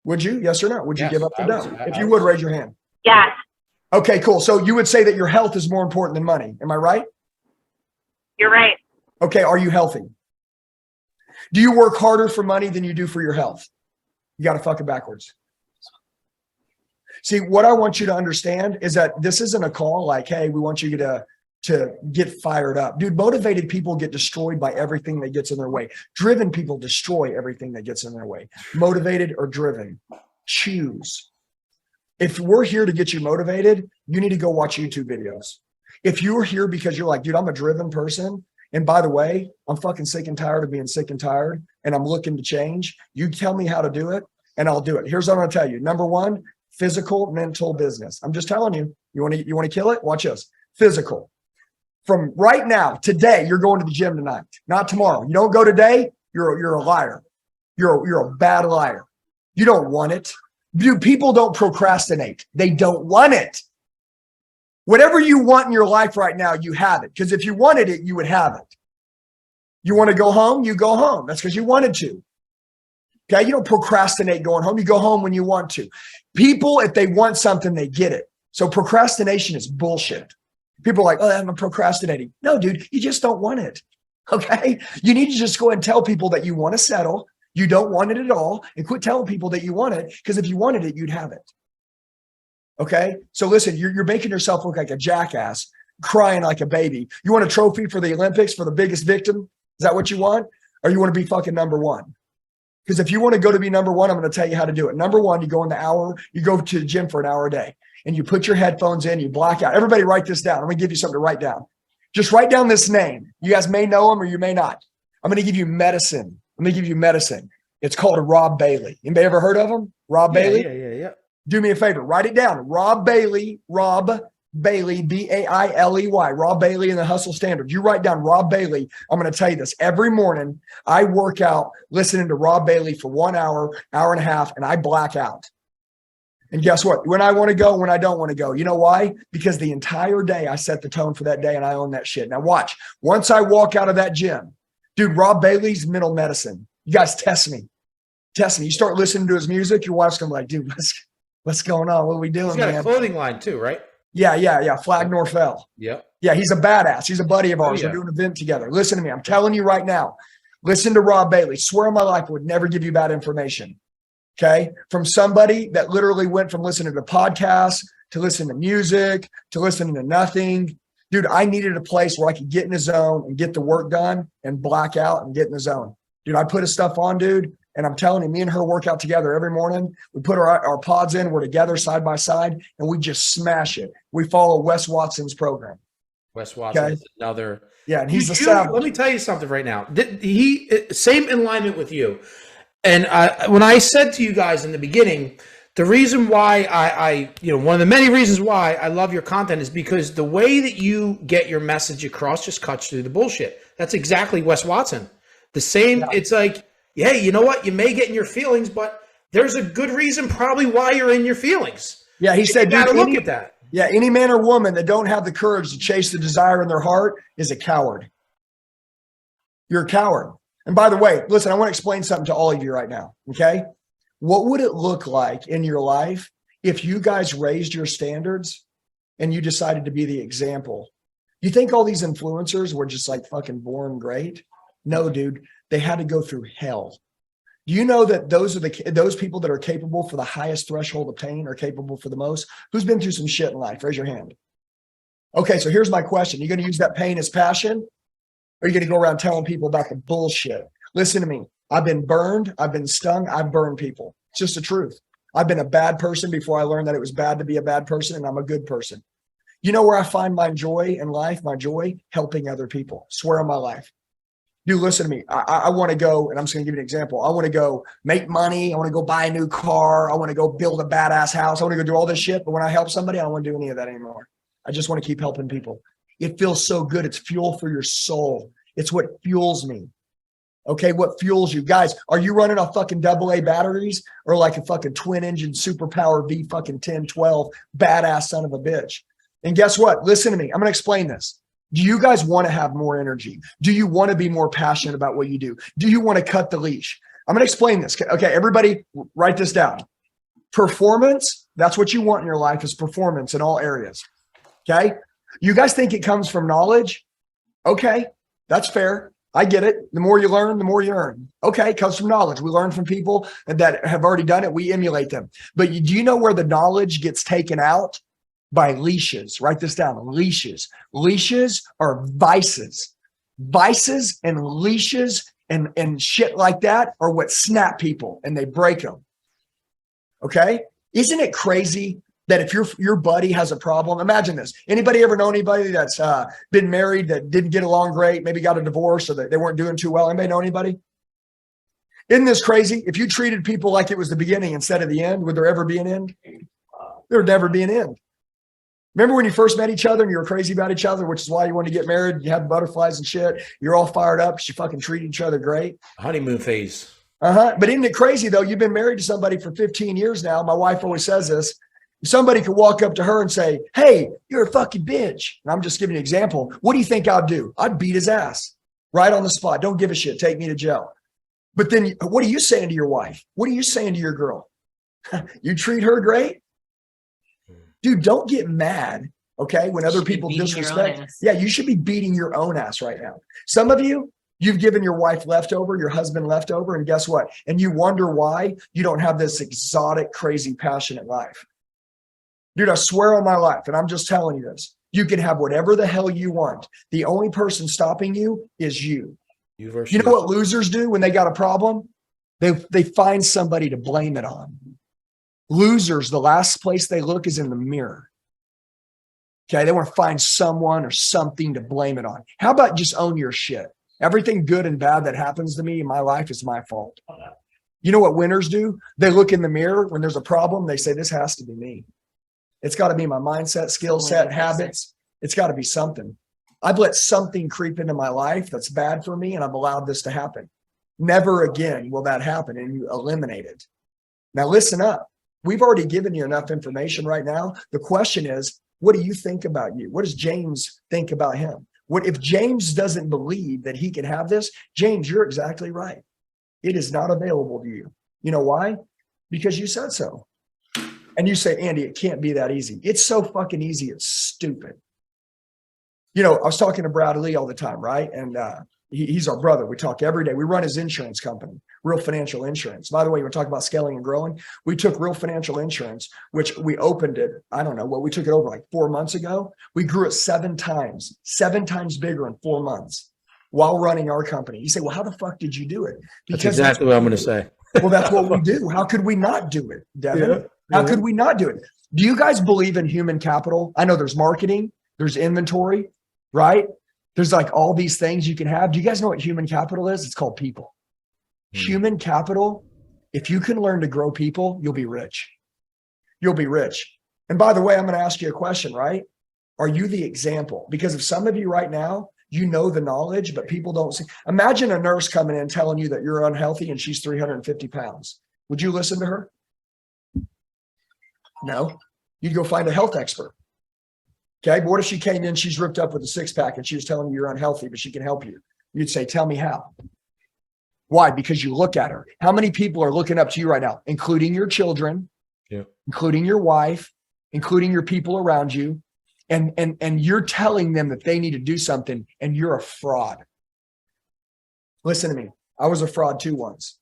Would you? Yes or no? Would you give up the dough? If you would, raise your hand. Yes. Okay, cool. So you would say that your health is more important than money. Am I right? You're right. Okay, are you healthy? Do you work harder for money than you do for your health? You got to fuck it backwards. See, what I want you to understand is that this isn't a call like, hey, we want you to get fired up. Dude, motivated people get destroyed by everything that gets in their way. Driven people destroy everything that gets in their way. Motivated or driven, choose. If we're here to get you motivated, you need to go watch YouTube videos. If you're here because you're like, dude, I'm a driven person, and by the way, I'm fucking sick and tired of being sick and tired, and I'm looking to change, you tell me how to do it, and I'll do it. Here's what I'm going to tell you. Number one, physical, mental, business. I'm just telling you, you want to kill it? Watch this. Physical. From right now, today, you're going to the gym tonight, not tomorrow. You don't go today, you're a liar. You're a bad liar. You don't want it. Dude, people don't procrastinate. They don't want it. Whatever you want in your life right now, you have it. Because if you wanted it, you would have it. You want to go home, you go home. That's because you wanted to. Okay, you don't procrastinate going home. You go home when you want to. People, if they want something, they get it. So procrastination is bullshit. People are like, oh, I'm procrastinating. No, dude, you just don't want it. Okay, you need to just go and tell people that you want to settle. You don't want it at all, and quit telling people that you want it, because if you wanted it, you'd have it. Okay, so listen, you're making yourself look like a jackass, crying like a baby. You want a trophy for the Olympics for the biggest victim? Is that what you want? Or you want to be fucking number one? Because if you want to go to be number one, I'm going to tell you how to do it. Number one, you go you go to the gym for an hour a day, and you put your headphones in, you black out. Everybody write this down. I'm going to give you something to write down. Just write down this name. You guys may know him or you may not. I'm going to give you medicine. I'm going to give you medicine. It's called a Rob Bailey. Anybody ever heard of him? Rob Bailey? Yeah. Do me a favor. Write it down. Rob Bailey, B-A-I-L-E-Y. Rob Bailey in the Hustle Standard. You write down Rob Bailey. I'm going to tell you this. Every morning, I work out listening to Rob Bailey for 1 hour, hour and a half, and I black out. And guess what? When I want to go, when I don't want to go. You know why? Because the entire day I set the tone for that day and I own that shit. Now watch. Once I walk out of that gym, dude, Rob Bailey's mental medicine. You guys test me. Test me. You start listening to his music, your wife's going to be like, dude, what's going on? What are we doing, He's got man? a clothing line too, right? Yeah. Flag Norfell. Yep. Yeah, he's a badass. He's a buddy of ours. Oh, yeah. We're doing an event together. Listen to me. I'm telling you right now. Listen to Rob Bailey. Swear on my life I would never give you bad information. Okay? From somebody that literally went from listening to podcasts to listening to music to listening to nothing. Dude, I needed a place where I could get in the zone and get the work done and black out and get in the zone. Dude, I put his stuff on, dude. And I'm telling you, me and her work out together every morning. We put our pods in, we're together side by side, and we just smash it. We follow Wes Watson's program. Wes Watson Okay. is another. Yeah, and he's a Let savage. me tell you something right now. Same in alignment with you. And when I said to you guys in the beginning, the reason why one of the many reasons why I love your content is because the way that you get your message across just cuts through the bullshit. That's exactly Wes Watson. The same. Yeah. It's like, yeah, you know what? You may get in your feelings, but there's a good reason probably why you're in your feelings. Yeah, he said, you gotta look at that. Yeah, any man or woman that don't have the courage to chase the desire in their heart is a coward. You're a coward. And by the way, listen, I want to explain something to all of you right now, okay? What would it look like in your life if you guys raised your standards and you decided to be the example? You think all these influencers were just like fucking born great? No, dude, they had to go through hell. Do you know that those people that are capable for the highest threshold of pain are capable for the most? Who's been through some shit in life? Raise your hand. Okay, so here's my question. You going to use that pain as passion? Or are you going to go around telling people about the bullshit? Listen to me. I've been burned. I've been stung. I've burned people. It's just the truth. I've been a bad person before I learned that it was bad to be a bad person, and I'm a good person. You know where I find my joy in life? My joy? Helping other people. Swear on my life. Dude, listen to me. I want to go, and I'm just going to give you an example. I want to go make money. I want to go buy a new car. I want to go build a badass house. I want to go do all this shit. But when I help somebody, I don't want to do any of that anymore. I just want to keep helping people. It feels so good. It's fuel for your soul. It's what fuels me. Okay, what fuels you? Guys, are you running off fucking AA batteries or like a fucking twin engine superpower V fucking 1012 badass son of a bitch? And guess what? Listen to me. I'm going to explain this. Do you guys want to have more energy? Do you want to be more passionate about what you do? Do you want to cut the leash? I'm going to explain this. Okay, everybody write this down. Performance, that's what you want in your life, is performance in all areas. Okay? You guys think it comes from knowledge? Okay, that's fair. I get it. The more you learn, the more you earn. Okay, it comes from knowledge. We learn from people that have already done it. We emulate them. But do you know where the knowledge gets taken out? By leashes. Write this down. Leashes. Leashes are vices. Vices and leashes and shit like that are what snap people and they break them. Okay? Isn't it crazy that if your buddy has a problem, imagine this. Anybody ever know anybody that's been married that didn't get along great, maybe got a divorce or they weren't doing too well? Anybody know anybody? Isn't this crazy? If you treated people like it was the beginning instead of the end, would there ever be an end? There would never be an end. Remember when you first met each other and you were crazy about each other, which is why you wanted to get married. You had butterflies and shit. You're all fired up because you fucking treat each other great. Honeymoon phase. But isn't it crazy though? You've been married to somebody for 15 years now. My wife always says this. Somebody could walk up to her and say, hey, you're a fucking bitch. And I'm just giving an example. What do you think I'd do? I'd beat his ass right on the spot. Don't give a shit. Take me to jail. But then what are you saying to your wife? What are you saying to your girl? You treat her great? Dude, don't get mad, okay, when other people disrespect. Yeah, you should be beating your own ass right now. Some of you, you've given your wife leftover, your husband leftover, and guess what? And you wonder why you don't have this exotic, crazy, passionate life. Dude, I swear on my life, and I'm just telling you this, you can have whatever the hell you want. The only person stopping you is you. You know what losers do when they got a problem? They find somebody to blame it on. Losers, the last place they look is in the mirror. Okay, they want to find someone or something to blame it on. How about just own your shit? Everything good and bad that happens to me in my life is my fault. You know what winners do? They look in the mirror when there's a problem. They say, this has to be me. It's got to be my mindset, skill set, habits. It's got to be something. I've let something creep into my life that's bad for me, and I've allowed this to happen. Never again will that happen, and you eliminate it. Now, listen up. We've already given you enough information right now. The question is, what do you think about you? What does James think about him? What if James doesn't believe that he can have this? James, you're exactly right. It is not available to you. You know why? Because you said so. And you say, Andy, it can't be that easy. It's so fucking easy. It's stupid. You know, I was talking to Brad Lee all the time, right? And he's our brother. We talk every day. We run his insurance company, Real Financial Insurance. By the way, we're talking about scaling and growing. We took Real Financial Insurance, which we opened it, I don't know, we took it over like 4 months ago. We grew it 7 times bigger in 4 months while running our company. You say, well, how the fuck did you do it? Because that's exactly what I'm going to say. Well, that's what we do. How could we not do it, Devin? Yeah. How could we not do it? Do you guys believe in human capital? I know there's marketing, there's inventory, right? There's like all these things you can have. Do you guys know what human capital is? It's called people. Human capital, if you can learn to grow people, you'll be rich. You'll be rich. And by the way, I'm going to ask you a question, right? Are you the example? Because if some of you right now, you know the knowledge, but people don't see. Imagine a nurse coming in telling you that you're unhealthy and she's 350 pounds. Would you listen to her? No. You'd go find a health expert. Okay, but what if she came in, she's ripped up with a 6-pack and she was telling you you're unhealthy, but she can help you? You'd say, tell me how. Why? Because you look at her. How many people are looking up to you right now, including your children, including your wife, including your people around you, and you're telling them that they need to do something, and you're a fraud. Listen to me. I was a fraud too once.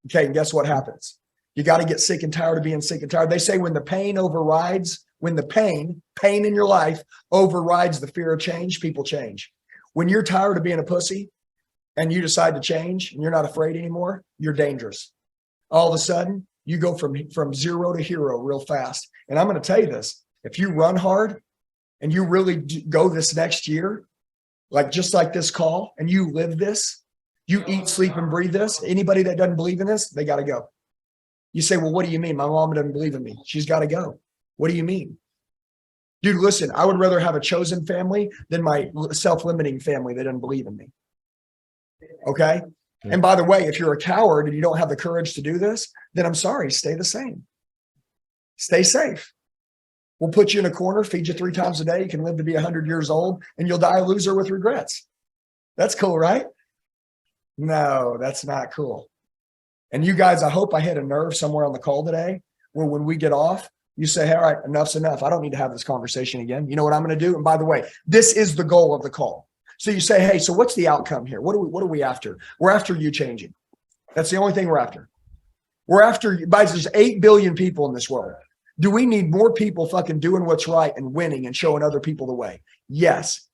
Okay, and guess what happens? You got to get sick and tired of being sick and tired. They say when the pain overrides, when the pain in your life overrides the fear of change, people change. When you're tired of being a pussy and you decide to change and you're not afraid anymore, you're dangerous. All of a sudden, you go from zero to hero real fast. And I'm going to tell you this, if you run hard and you really go this next year, like just like this call, and you live this, you eat, sleep, and breathe this, anybody that doesn't believe in this, they got to go. You say, well, what do you mean? My mom doesn't believe in me. She's got to go. What do you mean? Dude, listen, I would rather have a chosen family than my self-limiting family that doesn't believe in me. Okay? And by the way, if you're a coward and you don't have the courage to do this, then I'm sorry, stay the same. Stay safe. We'll put you in a corner, feed you 3 times a day. You can live to be 100 years old and you'll die a loser with regrets. That's cool, right? No, that's not cool. And you guys, I hope I hit a nerve somewhere on the call today where when we get off, you say, hey, all right, enough's enough. I don't need to have this conversation again. You know what I'm going to do? And by the way, this is the goal of the call. So you say, hey, so what's the outcome here? What are we after? We're after you changing. That's the only thing we're after. We're after, there's 8 billion people in this world. Do we need more people fucking doing what's right and winning and showing other people the way? Yes.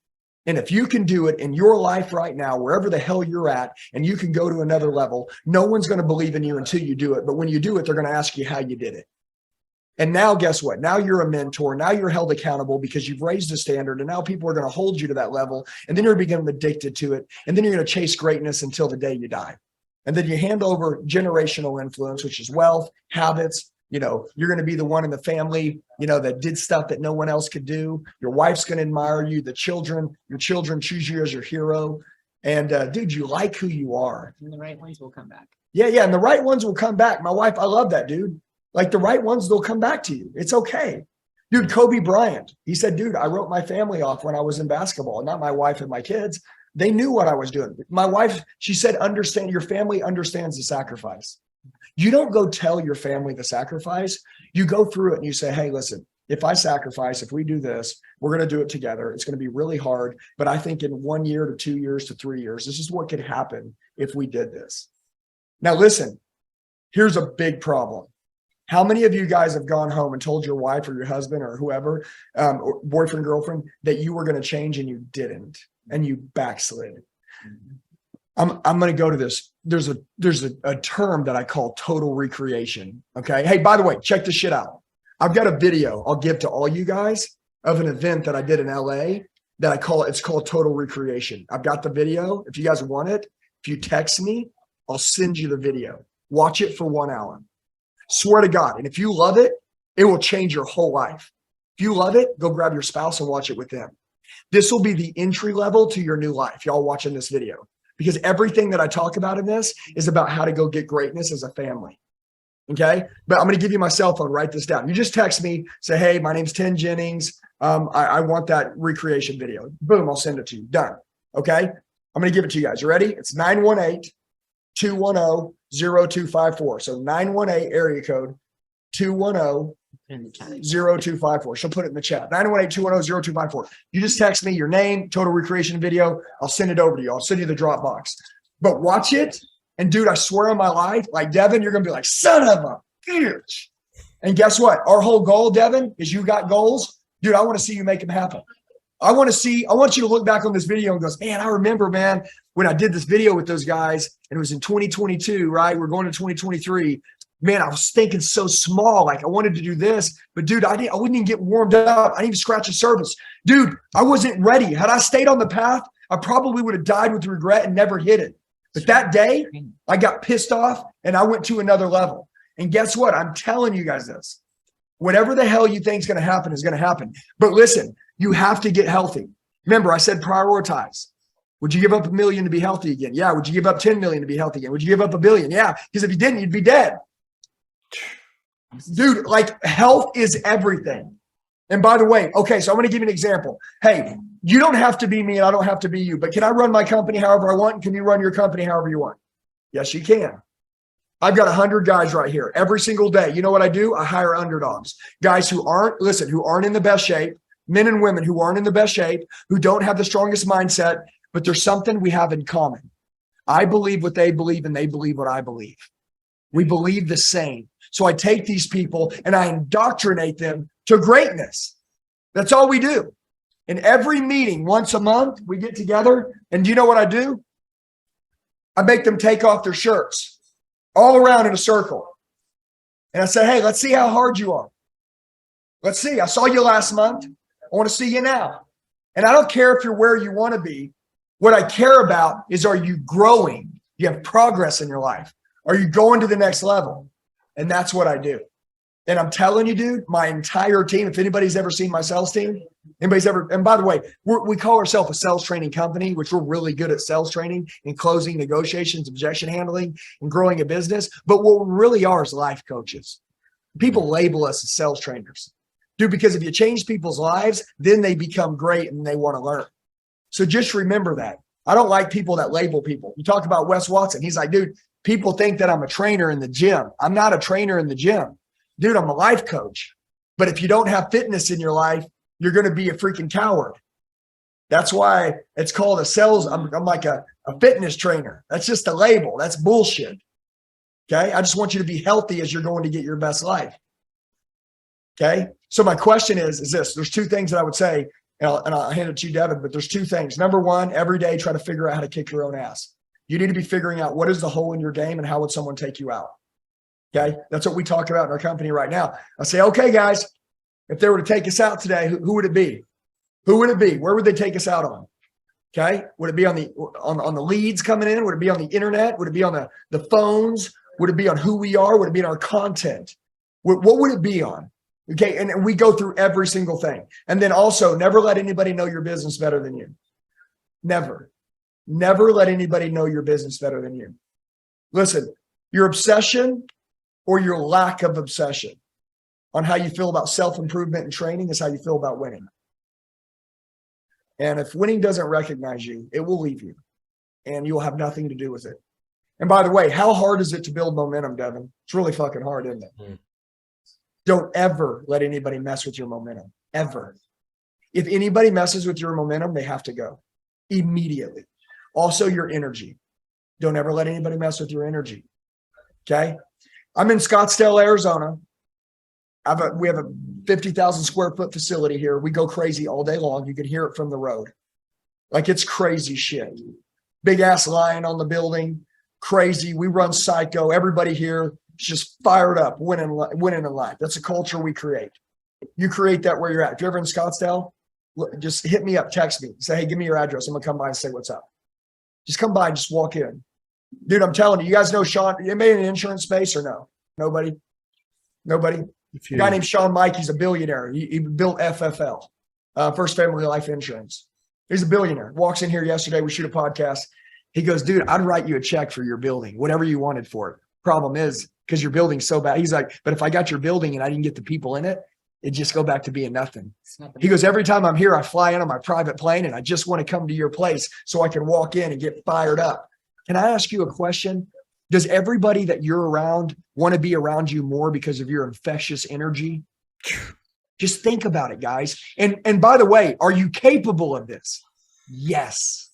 And if you can do it in your life right now, wherever the hell you're at, and you can go to another level, no one's going to believe in you until you do it. But when you do it, they're going to ask you how you did it. And now guess what? Now you're a mentor. Now you're held accountable because you've raised the standard. And now people are going to hold you to that level. And then you're becoming addicted to it. And then you're going to chase greatness until the day you die. And then you hand over generational influence, which is wealth, habits. You know, you're going to be the one in the family, you know, that did stuff that no one else could do. Your wife's going to admire you. Your children choose you as your hero. And dude, you like who you are. And the right ones will come back. Yeah. And the right ones will come back. My wife, I love that, dude. Like the right ones, they'll come back to you. It's okay. Dude, Kobe Bryant, he said, dude, I wrote my family off when I was in basketball, not my wife and my kids. They knew what I was doing. My wife, she said, understand, your family understands the sacrifice. You don't go tell your family the sacrifice. You go through it and you say, hey, listen, if I sacrifice, if we do this, we're going to do it together. It's going to be really hard. But I think in 1 year to 2 years to 3 years, this is what could happen if we did this. Now, listen, here's a big problem. How many of you guys have gone home and told your wife or your husband or whoever, or boyfriend, girlfriend, that you were going to change and you didn't, and you backslid? I'm going to go to this. There's a term that I call total recreation. Okay. Hey, by the way, check this shit out. I've got a video I'll give to all you guys of an event that I did in LA that it's called total recreation. I've got the video. If you guys want it, if you text me, I'll send you the video. Watch it for 1 hour. Swear to God. And if you love it, it will change your whole life. If you love it, go grab your spouse and watch it with them. This will be the entry level to your new life. Y'all watching this video, because everything that I talk about in this is about how to go get greatness as a family. Okay. But I'm going to give you my cell phone. Write this down. You just text me, say, hey, my name's Tim Jennings. I want that recreation video. Boom. I'll send it to you. Done. Okay. I'm going to give it to you guys. You ready? It's 918-210-0254. So 918 area code 210-0254. She'll put it in the chat. 918-210-0254. You just text me your name, total recreation video. I'll send it over to you. I'll send you the Dropbox. But watch it. And dude, I swear on my life, like Devin, you're going to be like, son of a bitch. And guess what? Our whole goal, Devin, is you got goals. Dude, I want to see you make them happen. I want you to look back on this video and go, man, I remember, man, when I did this video with those guys and it was in 2022, right? We're going to 2023. Man, I was thinking so small. Like I wanted to do this, but dude, I wouldn't even get warmed up. I didn't even scratch the surface. Dude, I wasn't ready. Had I stayed on the path, I probably would have died with regret and never hit it. But that day I got pissed off and I went to another level. And guess what? I'm telling you guys this. Whatever the hell you think is going to happen is going to happen. But listen, you have to get healthy. Remember, I said prioritize. Would you give up $1 million to be healthy again? Yeah. Would you give up 10 million to be healthy again? Would you give up $1 billion? Yeah. Because if you didn't, you'd be dead. Dude, like health is everything. And by the way, okay, so I'm going to give you an example. Hey, you don't have to be me and I don't have to be you, but can I run my company however I want? And can you run your company however you want? Yes, you can. I've got 100 guys right here every single day. You know what I do? I hire underdogs, guys who aren't in the best shape, men and women who aren't in the best shape, who don't have the strongest mindset, but there's something we have in common. I believe what they believe and they believe what I believe. We believe the same. So I take these people and I indoctrinate them to greatness. That's all we do. In every meeting, once a month, we get together. And do you know what I do? I make them take off their shirts all around in a circle. And I say, hey, let's see how hard you are. Let's see. I saw you last month. I want to see you now. And I don't care if you're where you want to be. What I care about is, are you growing? You have progress in your life. Are you going to the next level? And that's what I do. And I'm telling you, dude, my entire team, if anybody's ever seen my sales team, and by the way, we call ourselves a sales training company, which we're really good at sales training and closing, negotiations, objection handling, and growing a business. But what we really are is life coaches. People label us as sales trainers. Dude, because if you change people's lives, then they become great and they want to learn. So just remember that. I don't like people that label people. You talk about Wes Watson. He's like, dude, people think that I'm a trainer in the gym. I'm not a trainer in the gym. Dude, I'm a life coach. But if you don't have fitness in your life, you're going to be a freaking coward. That's why it's called a sales. I'm like a fitness trainer. That's just a label. That's bullshit. Okay. I just want you to be healthy as you're going to get your best life. Okay. So my question is this, there's two things that I would say, and I'll hand it to you, Devin, but there's two things. Number one, every day, try to figure out how to kick your own ass. You need to be figuring out what is the hole in your game and how would someone take you out. Okay. That's what we talk about in our company right now. I say, okay, guys, if they were to take us out today, who would it be? Who would it be? Where would they take us out on? Okay. Would it be on the leads coming in? Would it be on the internet? Would it be on the phones? Would it be on who we are? Would it be on our content? What would it be on? Okay. And we go through every single thing. And then also never let anybody know your business better than you. Never let anybody know your business better than you. Listen, your obsession or your lack of obsession on how you feel about self-improvement and training is how you feel about winning. And if winning doesn't recognize you, it will leave you and you'll have nothing to do with it. And by the way, how hard is it to build momentum, Devin? It's really fucking hard, isn't it? Don't ever let anybody mess with your momentum, ever. If anybody messes with your momentum, they have to go immediately. Also, your energy. Don't ever let anybody mess with your energy. Okay. I'm in Scottsdale, Arizona. We have a 50,000 square foot facility here. We go crazy all day long. You can hear it from the road. Like it's crazy shit. Big ass lion on the building. Crazy. We run psycho. Everybody here is just fired up, winning in life. That's a culture we create. You create that where you're at. If you're ever in Scottsdale, just hit me up, text me. Say, hey, give me your address. I'm going to come by and say what's up. Just come by and just walk in. Dude, I'm telling you, you guys know Sean. You made an insurance space or no? Nobody? A guy named Sean Mike, he's a billionaire. He built FFL, First Family Life Insurance. He's a billionaire. Walks in here yesterday. We shoot a podcast. He goes, dude, I'd write you a check for your building, whatever you wanted for it. Problem is, because your building's so bad. He's like, but if I got your building and I didn't get the people in it, it'd just go back to being nothing. He goes, every time I'm here, I fly in on my private plane and I just want to come to your place so I can walk in and get fired up. Can I ask you a question? Does everybody that you're around want to be around you more because of your infectious energy? Just think about it, guys. And by the way, are you capable of this? Yes.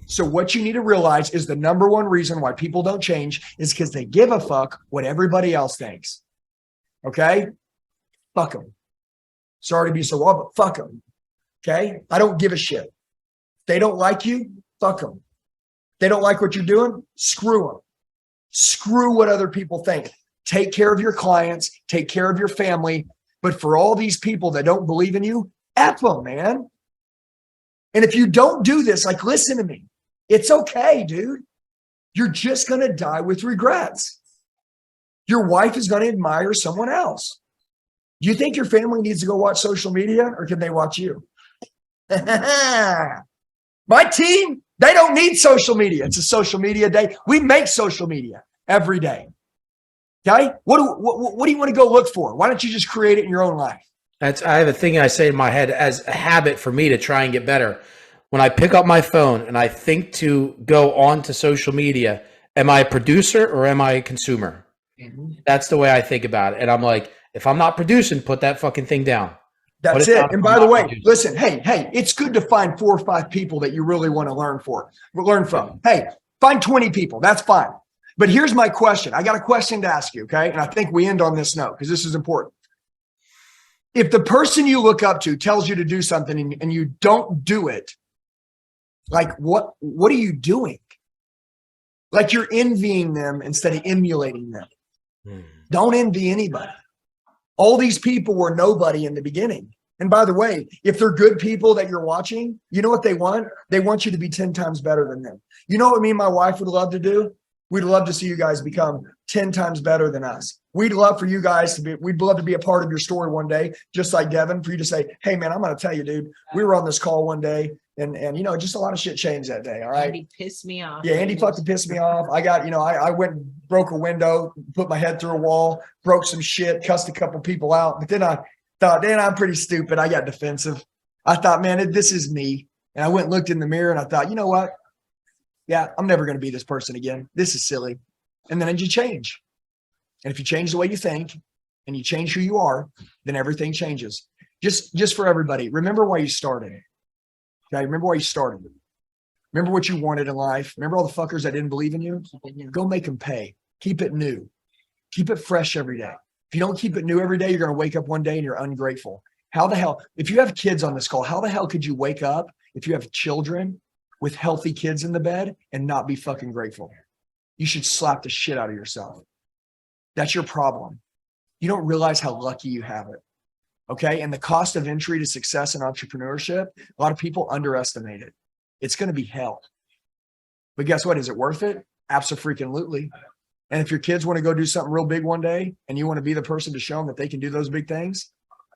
So what you need to realize is the number one reason why people don't change is because they give a fuck what everybody else thinks. Okay? Fuck them. Sorry to be so raw, but fuck them. Okay? I don't give a shit. If they don't like you, fuck them. If they don't like what you're doing, screw them. Screw what other people think. Take care of your clients, take care of your family. But for all these people that don't believe in you, F them, man. And if you don't do this, like, listen to me. It's okay, dude. You're just going to die with regrets. Your wife is going to admire someone else. Do you think your family needs to go watch social media or can they watch you? My team, they don't need social media. It's a social media day. We make social media every day. Okay? What do you want to go look for? Why don't you just create it in your own life? I have a thing I say in my head as a habit for me to try and get better. When I pick up my phone and I think to go on to social media, am I a producer or am I a consumer? Mm-hmm. That's the way I think about it. And I'm like, if I'm not producing, put that fucking thing down. That's it. And by the way, listen, hey, it's good to find 4 or 5 people that you really want to learn from. Hey, find 20 people. That's fine. But here's my question. I got a question to ask you, okay? And I think we end on this note because this is important. If the person you look up to tells you to do something and you don't do it, like what are you doing? Like you're envying them instead of emulating them. Don't envy anybody. All these people were nobody in the beginning. And by the way, if they're good people that you're watching, you know what they want? They want you to be 10 times better than them. You know what me and my wife would love to do? We'd love to see you guys become 10 times better than us. We'd love for you guys we'd love to be a part of your story one day, just like Devin, for you to say, hey man, I'm going to tell you, dude, we were on this call one day and you know, just a lot of shit changed that day. All right. Andy pissed me off. Yeah. Andy fucking pissed me off. I got, I went and broke a window, put my head through a wall, broke some shit, cussed a couple people out. But then I thought, man, I'm pretty stupid. I got defensive. I thought, man, this is me. And I went and looked in the mirror and I thought, you know what? Yeah, I'm never going to be this person again. This is silly. And then you change. And if you change the way you think and you change who you are, then everything changes. Just for everybody, remember why you started. Okay, remember why you started. Remember what you wanted in life. Remember all the fuckers that didn't believe in you? Go make them pay. Keep it new. Keep it fresh every day. If you don't keep it new every day, you're going to wake up one day and you're ungrateful. How the hell, if you have kids on this call, how the hell could you wake up if you have children with healthy kids in the bed and not be fucking grateful? You should slap the shit out of yourself. That's your problem. You don't realize how lucky you have it. Okay. And the cost of entry to success in entrepreneurship, a lot of people underestimate it. It's going to be hell. But guess what? Is it worth it? Absolutely. And if your kids want to go do something real big one day and you want to be the person to show them that they can do those big things,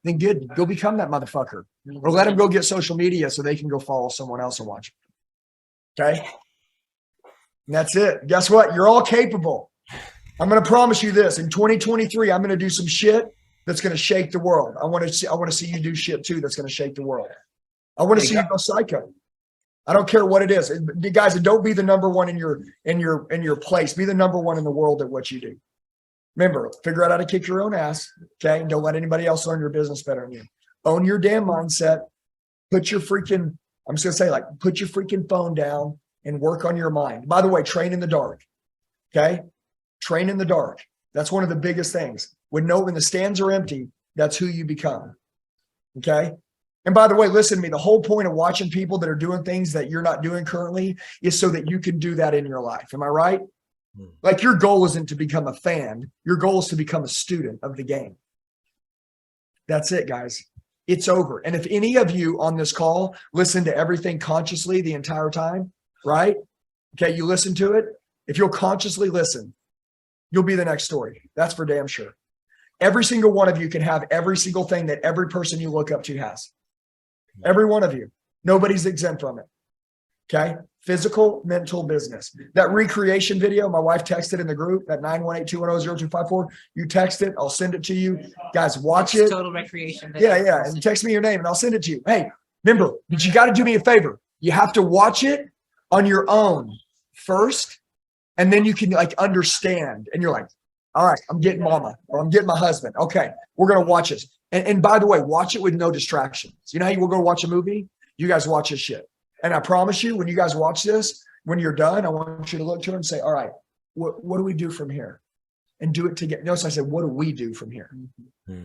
then good. Go become that motherfucker. Or let them go get social media so they can go follow someone else and watch it. Okay? And that's it. Guess what? You're all capable. I'm going to promise you this. In 2023, I'm going to do some shit that's going to shake the world. I want to see you do shit too that's going to shake the world. I want to see you go psycho. I don't care what it is. You guys, don't be the number one in your place. Be the number one in the world at what you do. Remember, figure out how to kick your own ass. Okay. And don't let anybody else learn your business better than you. Own your damn mindset. Put your freaking, I'm just going to say, put your freaking phone down and work on your mind. By the way, train in the dark. Okay. Train in the dark. That's one of the biggest things. When the stands are empty, that's who you become. Okay. And by the way, listen to me. The whole point of watching people that are doing things that you're not doing currently is so that you can do that in your life. Am I right? Like your goal isn't to become a fan. Your goal is to become a student of the game. That's it, guys. It's over. And if any of you on this call listen to everything consciously the entire time, right? Okay, you listen to it. If you'll consciously listen, you'll be the next story. That's for damn sure. Every single one of you can have every single thing that every person you look up to has. Every one of you. Nobody's exempt from it. Okay? Physical, mental, business. That recreation video, my wife texted in the group, that 918-210-0254. You text it. I'll send it to you. Guys, watch it. Total recreation video. Yeah. And text me your name and I'll send it to you. Hey, remember, but you got to do me a favor. You have to watch it on your own first. And then you can understand. And you're like, all right, I'm getting mama or I'm getting my husband. Okay, we're going to watch this. And by the way, watch it with no distractions. You know how you will go watch a movie? You guys watch this shit. And I promise you, when you guys watch this, when you're done, I want you to look to her and say, all right, what do we do from here? And do it together. Notice I said, what do we do from here?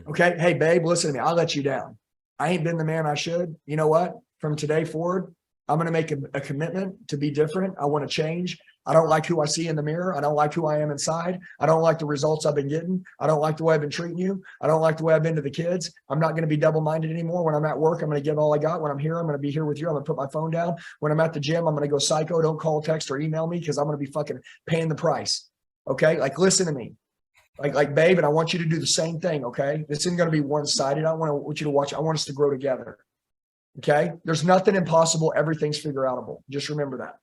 Okay. Hey, babe, listen to me. I'll let you down. I ain't been the man I should. You know what? From today forward, I'm going to make a commitment to be different. I want to change. I don't like who I see in the mirror. I don't like who I am inside. I don't like the results I've been getting. I don't like the way I've been treating you. I don't like the way I've been to the kids. I'm not going to be double-minded anymore. When I'm at work, I'm going to give all I got. When I'm here, I'm going to be here with you. I'm going to put my phone down. When I'm at the gym, I'm going to go psycho. Don't call, text, or email me because I'm going to be fucking paying the price. Okay? Listen to me. Babe, and I want you to do the same thing. Okay? This isn't going to be one-sided. I want you to watch. I want us to grow together. Okay? There's nothing impossible. Everything's figure outable. Just remember that.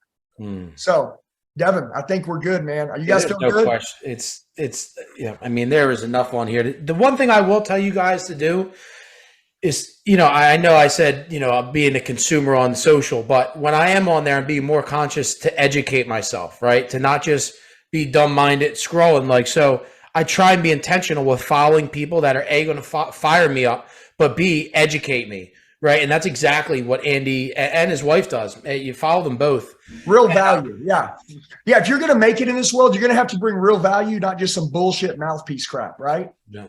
So, Devin, I think we're good, man. Are you guys still good? Question. It's yeah. I mean, there is enough on here. The one thing I will tell you guys to do is, I know I said, I'm being a consumer on social, but when I am on there, I'm being more conscious to educate myself, right? To not just be dumb-minded scrolling. So I try and be intentional with following people that are A, going to fire me up, but B, educate me. Right. And that's exactly what Andy and his wife does. You follow them both. Real value. Yeah. Yeah. If you're going to make it in this world, you're going to have to bring real value, not just some bullshit mouthpiece crap. Right. Yeah.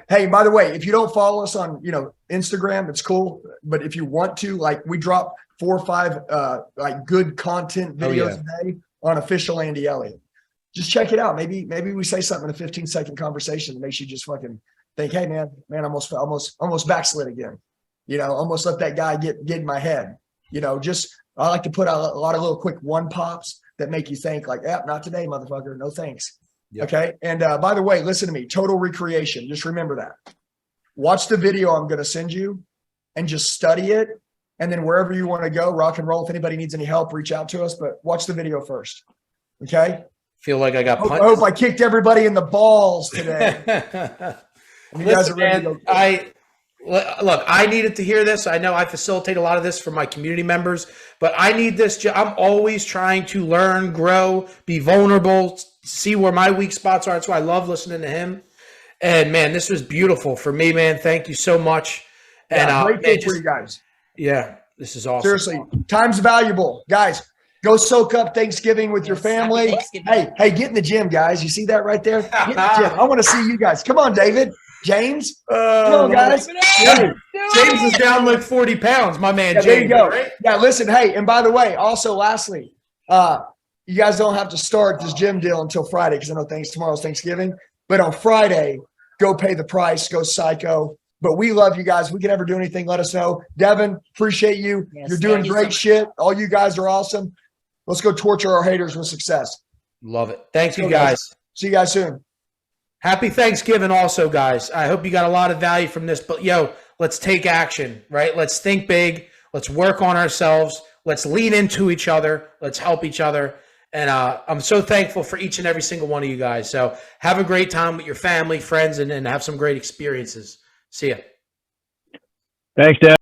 Hey, by the way, if you don't follow us on, Instagram, it's cool. But if you want to, we drop 4 or 5 good content videos a day on official Andy Elliott. Just check it out. Maybe we say something in a 15-second conversation that makes you just fucking think, hey man, almost backslid again. Almost let that guy get in my head. I like to put out a lot of little quick one pops that make you think not today, motherfucker. No thanks. Yep. Okay. And by the way, listen to me. Total recreation. Just remember that. Watch the video I'm going to send you and just study it. And then wherever you want to go, rock and roll. If anybody needs any help, reach out to us. But watch the video first. Okay. Feel like I got punched. I hope I kicked everybody in the balls today. You guys are ready to go. Look, I needed to hear this. I know I facilitate a lot of this for my community members, but I need this. I'm always trying to learn, grow, be vulnerable, see where my weak spots are. That's why I love listening to him. And man, this was beautiful for me, man. Thank you so much. Yeah, and grateful for you guys. Yeah, this is awesome. Seriously, time's valuable, guys. Go soak up Thanksgiving with your family. Hey, get in the gym, guys. You see that right there? Get in the gym. I want to see you guys. Come on, David. James, come on, guys. James is down 40 pounds, my man. Yeah, James, there you go. Right? Yeah, listen. Hey, and by the way, also, lastly, you guys don't have to start this gym deal until Friday because I know tomorrow's Thanksgiving. But on Friday, go pay the price. Go psycho. But we love you guys. If we can ever do anything, let us know. Devin, appreciate you. Yes, You're doing thank you so great much. shit. All you guys are awesome. Let's go torture our haters with success. Love it. Thank you, Let's go, guys. See you guys soon. Happy Thanksgiving also, guys. I hope you got a lot of value from this. But, let's take action, right? Let's think big. Let's work on ourselves. Let's lean into each other. Let's help each other. And I'm so thankful for each and every single one of you guys. So have a great time with your family, friends, and have some great experiences. See ya. Thanks, Dad.